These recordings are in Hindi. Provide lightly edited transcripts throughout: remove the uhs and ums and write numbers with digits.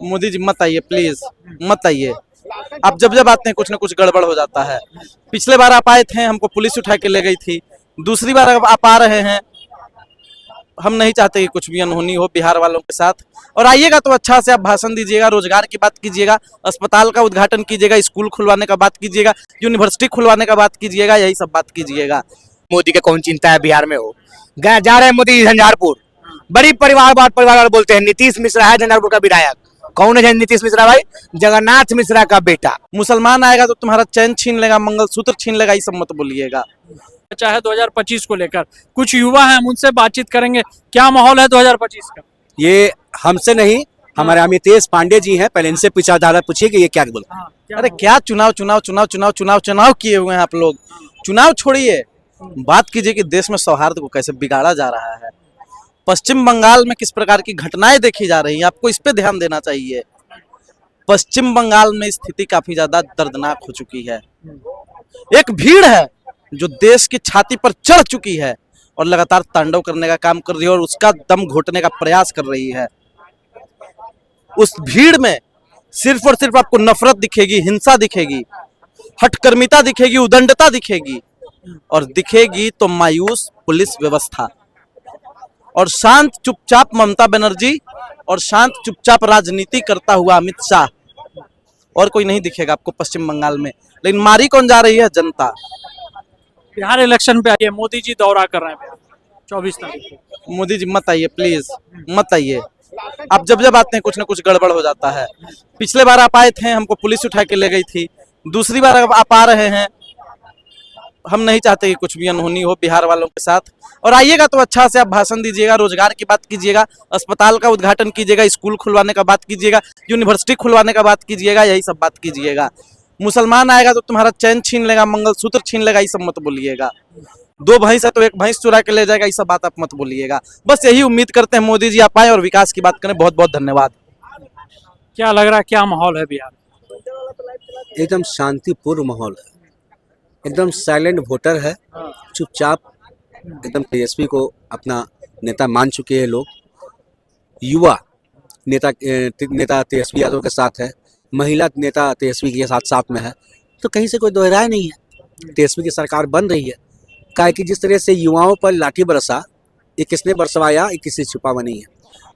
मोदी जी मत आइए प्लीज, मत आइए। आप जब जब आते हैं कुछ ना कुछ गड़बड़ हो जाता है। पिछले बार आप आए थे, हमको पुलिस उठा के ले गई थी। दूसरी बार अब आप आ रहे हैं, हम नहीं चाहते कि कुछ भी अनहोनी हो बिहार वालों के साथ। और आइएगा तो अच्छा से आप भाषण दीजिएगा, रोजगार की बात कीजिएगा, अस्पताल का उद्घाटन कीजिएगा, स्कूल खुलवाने का बात कीजिएगा, यूनिवर्सिटी खुलवाने का बात कीजिएगा, यही सब बात कीजिएगा। मोदी के कौन चिंता है बिहार में हो। जा रहे हैं मोदी झंझारपुर, बड़ी परिवारवाद बोलते हैं। नीतीश मिश्रा है झंझारपुर का विधायक। कौन है नीतीश मिश्रा भाई? जगन्नाथ मिश्रा का बेटा। मुसलमान आएगा तो तुम्हारा चैन छीन लेगा, मंगलसूत्र छीन लेगा, ये सब मत बोलिएगा। चाहे 2025 को लेकर कुछ युवा हैं, हम उनसे बातचीत करेंगे। क्या माहौल है 2025 का? ये हमसे नहीं, हमारे अमितेश पांडे जी हैं, पहले इनसे विचारधारा पूछिए कि ये क्या बोलते हैं। अरे क्या चुनाव चुनाव चुनाव चुनाव चुनाव चुनाव किए हुए हैं आप लोग। चुनाव छोड़िए, बात कीजिए कि देश में सौहार्द को कैसे बिगाड़ा जा रहा है। पश्चिम बंगाल में किस प्रकार की घटनाएं देखी जा रही हैं, आपको इस पे ध्यान देना चाहिए। पश्चिम बंगाल में स्थिति काफी ज्यादा दर्दनाक हो चुकी है। एक भीड़ है जो देश की छाती पर चढ़ चुकी है और लगातार तांडव करने का काम कर रही है और उसका दम घोटने का प्रयास कर रही है। उस भीड़ में सिर्फ और सिर्फ आपको नफरत दिखेगी, हिंसा दिखेगी, हठकर्मिता दिखेगी, उदंडता दिखेगी और दिखेगी तो मायूस पुलिस व्यवस्था और शांत चुपचाप ममता बनर्जी और शांत चुपचाप राजनीति करता हुआ अमित शाह, और कोई नहीं दिखेगा आपको पश्चिम बंगाल में। लेकिन मारी कौन जा रही है? जनता। बिहार इलेक्शन पे आइए, मोदी जी दौरा कर रहे हैं 24 तारीख को। मोदी जी मत आइए प्लीज, मत आइए। आप जब जब आते हैं कुछ ना कुछ गड़बड़ हो जाता है। पिछले बार आप आए थे, हमको पुलिस उठा के ले गई थी। दूसरी बार अब आप आ रहे हैं, हम नहीं चाहते कि कुछ भी अनहोनी हो बिहार वालों के साथ। और आइएगा तो अच्छा से आप भाषण दीजिएगा, रोजगार की बात कीजिएगा, अस्पताल का उद्घाटन कीजिएगा, स्कूल खुलवाने का बात कीजिएगा, यूनिवर्सिटी खुलवाने का बात कीजिएगा, यही सब बात कीजिएगा। मुसलमान आएगा तो तुम्हारा चैन छीन लेगा, मंगलसूत्र छीन लेगा, ये सब मत बोलिएगा। दो भैंस है तो एक भैंस चुरा के ले जाएगा, ये सब बात आप मत बोलिएगा। बस यही उम्मीद करते हैं मोदी जी आप आए और विकास की बात करें। बहुत बहुत धन्यवाद। क्या लग रहा है, क्या माहौल है बिहार? एकदम शांतिपूर्ण माहौल है, एकदम साइलेंट वोटर है, चुपचाप एकदम तेजस्वी को अपना नेता मान चुके हैं लोग। युवा नेता तेजस्वी यादव के साथ है, महिला नेता तेजस्वी के साथ साथ में है, तो कहीं से कोई दो राय नहीं है। तेजस्वी की सरकार बन रही है। काहे कि जिस तरह से युवाओं पर लाठी बरसा, ये किसने बरसवाया, ये किसी छुपा हुआ नहीं है।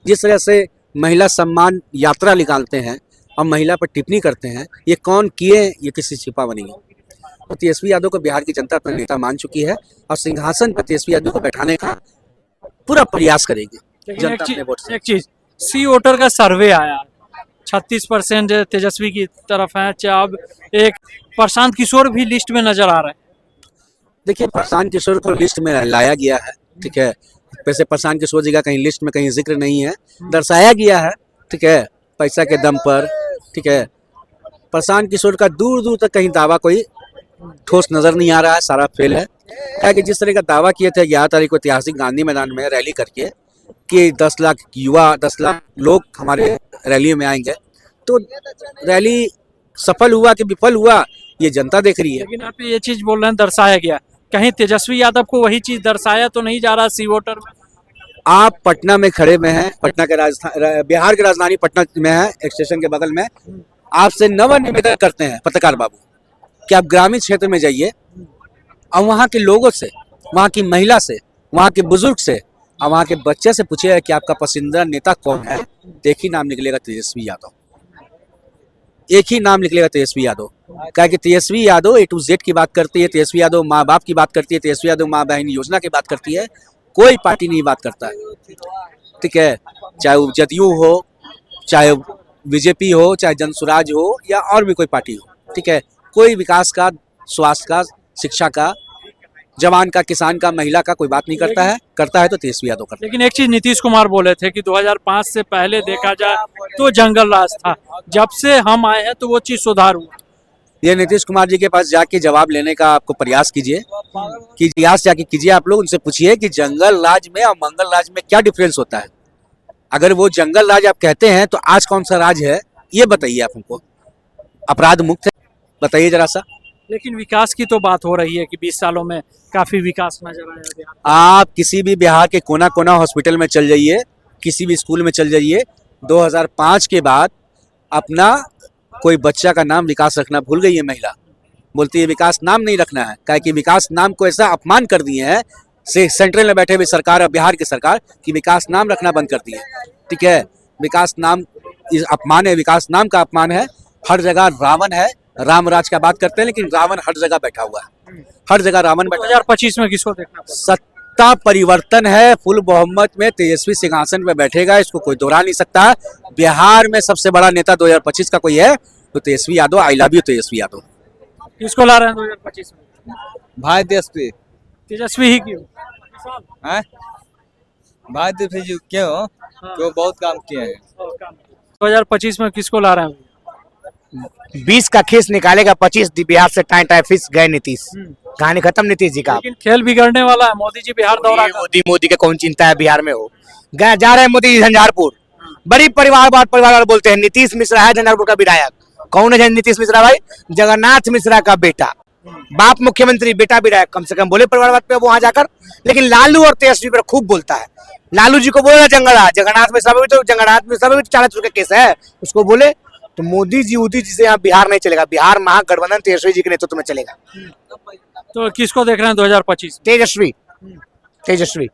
जिस तरह से महिला सम्मान यात्रा निकालते हैं और महिला पर टिप्पणी करते हैं, ये कौन किए, ये किसी छिपा हुआ नहीं है। तो तेजस्वी यादव को बिहार की जनता अपना नेता मान चुकी है और सिंहासन पर तेजस्वी यादव को बैठाने का पूरा प्रयास करेगी जनता अपने वोट से। एक चीज, सी वोटर का सर्वे आया, 36% तेजस्वी की तरफ है। अब एक प्रशांत किशोर भी लिस्ट में नजर आ रहे हैं। देखिए, प्रशांत किशोर को लिस्ट में लाया गया है, ठीक है। वैसे प्रशांत किशोर जी का कहीं लिस्ट में कहीं जिक्र नहीं है, दर्शाया गया है, ठीक है, पैसा के दम पर, ठीक है। प्रशांत किशोर का दूर दूर तक कहीं दावा कोई ठोस नजर नहीं आ रहा है, सारा फेल है। क्या कि जिस तरह का दावा किए थे 11 तारीख को ऐतिहासिक गांधी मैदान में रैली करके कि 10 लाख युवा, 10 लाख लोग हमारे रैली में आएंगे, तो रैली सफल हुआ कि विफल हुआ, ये जनता देख रही है। लेकिन आप ये चीज बोल रहे हैं दर्शाया गया, कहीं तेजस्वी यादव को वही चीज दर्शाया तो नहीं जा रहा सी वोटर में? आप पटना में खड़े में हैं, पटना के राजधानी, बिहार की राजधानी पटना में है, एक स्टेशन के बगल में। आपसे नम्र निवेदन करते हैं पत्रकार बाबू कि आप ग्रामीण क्षेत्र में जाइए और वहाँ के लोगों से, वहाँ की महिला से, वहाँ के बुजुर्ग से और वहाँ के बच्चे से पूछिए कि आपका पसंदीदा नेता कौन है। एक ही नाम निकलेगा, तेजस्वी यादव। एक ही नाम निकलेगा, तेजस्वी यादव। क्या कि Tejashwi Yadav A to Z की बात करती है, तेजस्वी यादव माँ बाप की बात करती है, तेजस्वी यादव माँ बहन योजना की बात करती है। कोई पार्टी नहीं बात करता है, ठीक है। चाहे वो जदयू हो, चाहे बीजेपी हो, चाहे जनसुराज हो या और भी कोई पार्टी हो, ठीक है। कोई विकास का, स्वास्थ्य का, शिक्षा का, जवान का, किसान का, महिला का कोई बात नहीं करता है। करता है तो तेजस्वी यादव करता है। लेकिन एक चीज नीतीश कुमार बोले थे कि 2005 से पहले देखा जाए तो जंगल राज था, जब से हम आए हैं तो वो चीज सुधार हुआ। ये नीतीश कुमार जी के पास जाके जवाब लेने का आपको प्रयास कीजिए, कि प्रयास जाके कीजिए। आप लोग उनसे पूछिए कि जंगल राज में और मंगल राज में क्या डिफरेंस होता है। अगर वो जंगल राज आप कहते हैं तो आज कौन सा राज है, ये बताइए आप हमको। अपराध मुक्त है, बताइए जरा सा। लेकिन विकास की तो बात हो रही है कि 20 सालों में काफी विकास नजर आया बिहार। आप किसी भी बिहार के कोना कोना हॉस्पिटल में चल जाइए, किसी भी स्कूल में चल जाइए, 2005 के बाद अपना कोई बच्चा का नाम विकास रखना भूल गई है महिला। बोलती है विकास नाम नहीं रखना है, क्या कि विकास नाम को ऐसा अपमान कर दिए हैं से सेंट्रल में बैठे हुए सरकार और बिहार की सरकार कि विकास नाम रखना बंद कर दिए। ठीक है, विकास नाम इस अपमान है, विकास नाम का अपमान है। हर जगह रावण है, राम राज का बात करते हैं लेकिन रावण हर जगह बैठा हुआ है, हर जगह रावण बैठा। 2025 में किसको देखना? सत्ता परिवर्तन है, फुल बहुमत में तेजस्वी सिंहासन पे बैठेगा, इसको कोई दोहरा नहीं सकता। बिहार में सबसे बड़ा नेता 2025 का कोई है तो Tejashwi Yadav. I love you Tejashwi Yadav. किसको ला रहे हैं 2025 में? भाई तेजस्वी तेजस्वी ही क्यों? हैं? भाई तेजस्वी क्यों? क्यों बहुत काम किए हैं। 2025 में किसको ला रहे हैं? 20 का खीस निकालेगा 25 बिहार से टाई टाई फिस गए नीतीश। कहानी खत्म नीतीश जी का। लेकिन खेल बिगड़ने वाला है, मोदी जी बिहार दौरा कर। मोदी के कौन चिंता है बिहार में? हो गए जा रहे हैं मोदी झंझारपुर। बड़ी परिवारवाद बोलते हैं। नीतीश मिश्रा है झंझारपुर का विधायक। कौन है नीतीश मिश्रा भाई? जगन्नाथ मिश्रा का बेटा। बाप मुख्यमंत्री, बेटा विधायक। कम से कम बोले परिवारवाद पे वहां जाकर। लेकिन लालू और तेजस्वी पर खूब बोलता है। लालू जी को बोला जंगलराज, जगन्नाथ मिश्रा भी तो 40 का केस है, उसको बोले। तो मोदी जी से यहाँ बिहार नहीं चलेगा। बिहार महागठबंधन तेजस्वी जी के नेतृत्व में चलेगा। तो किसको देख रहे हैं 2025? तेजस्वी।